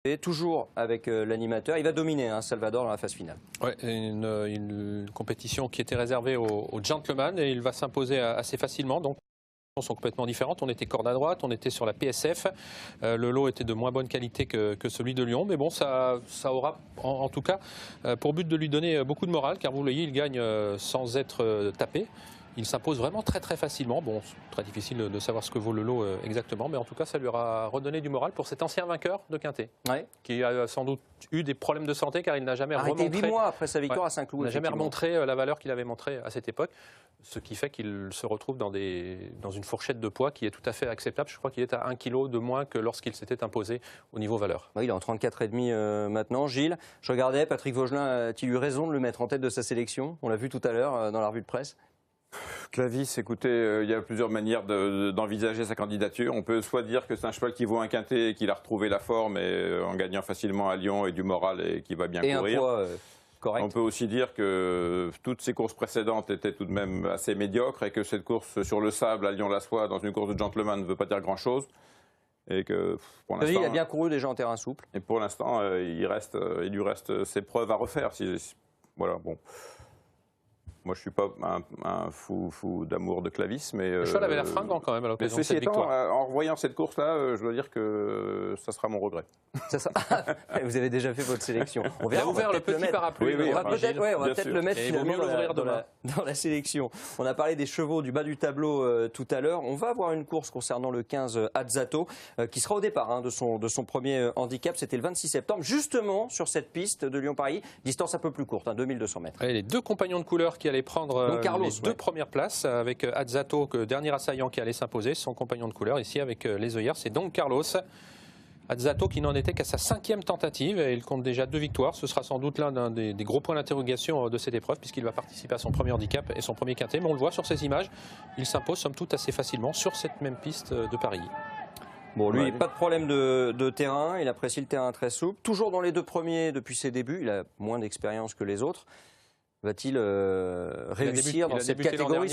Et toujours avec l'animateur, il va dominer Salvador dans la phase finale. Ouais, une compétition qui était réservée aux gentlemen et il va s'imposer assez facilement. Donc, les sont complètement différentes. On était corde à droite, on était sur la PSF. Le lot était de moins bonne qualité que celui de Lyon. Mais bon, ça aura en tout cas pour but de lui donner beaucoup de morale, car vous le voyez, il gagne sans être tapé. Il s'impose vraiment très très facilement. Bon, c'est très difficile de savoir ce que vaut le lot exactement, mais en tout cas, ça lui aura redonné du moral pour cet ancien vainqueur de Quintet, qui a sans doute eu des problèmes de santé, car il n'a jamais remontré. 8 mois après sa victoire à Saint-Cloud. Il n'a jamais remontré la valeur qu'il avait montrée à cette époque, ce qui fait qu'il se retrouve dans une fourchette de poids qui est tout à fait acceptable. Je crois qu'il est à 1 kg de moins que lorsqu'il s'était imposé au niveau valeur. Oui, il est en 34,5 maintenant. Gilles, je regardais, Patrick Vaugelin a-t-il eu raison de le mettre en tête de sa sélection? On l'a vu tout à l'heure dans la revue de presse. Clavis, écoutez, il y a plusieurs manières d'envisager sa candidature. On peut soit dire que c'est un cheval qui vaut un quintet et qu'il a retrouvé la forme en gagnant facilement à Lyon et du moral et qui va bien courir. Un poids correct. On peut aussi dire que toutes ses courses précédentes étaient tout de même assez médiocres et que cette course sur le sable à Lyon-la-Soie dans une course de gentleman ne veut pas dire grand-chose. Et que pour l'instant, il a bien couru déjà en terrain souple. Et pour l'instant, il lui reste ses preuves à refaire. Voilà, bon. Moi, je ne suis pas un fou d'amour de Clavis, mais... Le cheval avait l'air fringant quand même à l'occasion de cette victoire. En revoyant cette course-là, je dois dire que ça sera mon regret. Vous avez déjà fait votre sélection. On va ouvrir le petit parapluie. On va peut-être le mettre finalement dans la sélection. On a parlé des chevaux du bas du tableau tout à l'heure. On va avoir une course concernant le 15 Azzato, qui sera au départ de son premier handicap. C'était le 26 septembre, justement sur cette piste de Lyon-Paris. Distance un peu plus courte, 2200 mètres. Et les deux compagnons de couleur qui allaient prendre les deux premières places, avec Azzato, dernier assaillant qui allait s'imposer, son compagnon de couleur ici avec les œillères, c'est Don Carlos. Azzato qui n'en était qu'à sa 5e tentative et il compte déjà 2 victoires. Ce sera sans doute l'un des gros points d'interrogation de cette épreuve puisqu'il va participer à son premier handicap et son premier quintet. Mais on le voit sur ces images, il s'impose somme toute assez facilement sur cette même piste de Paris. Bon, lui, pas de problème de terrain, il apprécie le terrain très souple. Toujours dans les 2 premiers depuis ses débuts, il a moins d'expérience que les autres. Va-t-il réussir dans cette catégorie?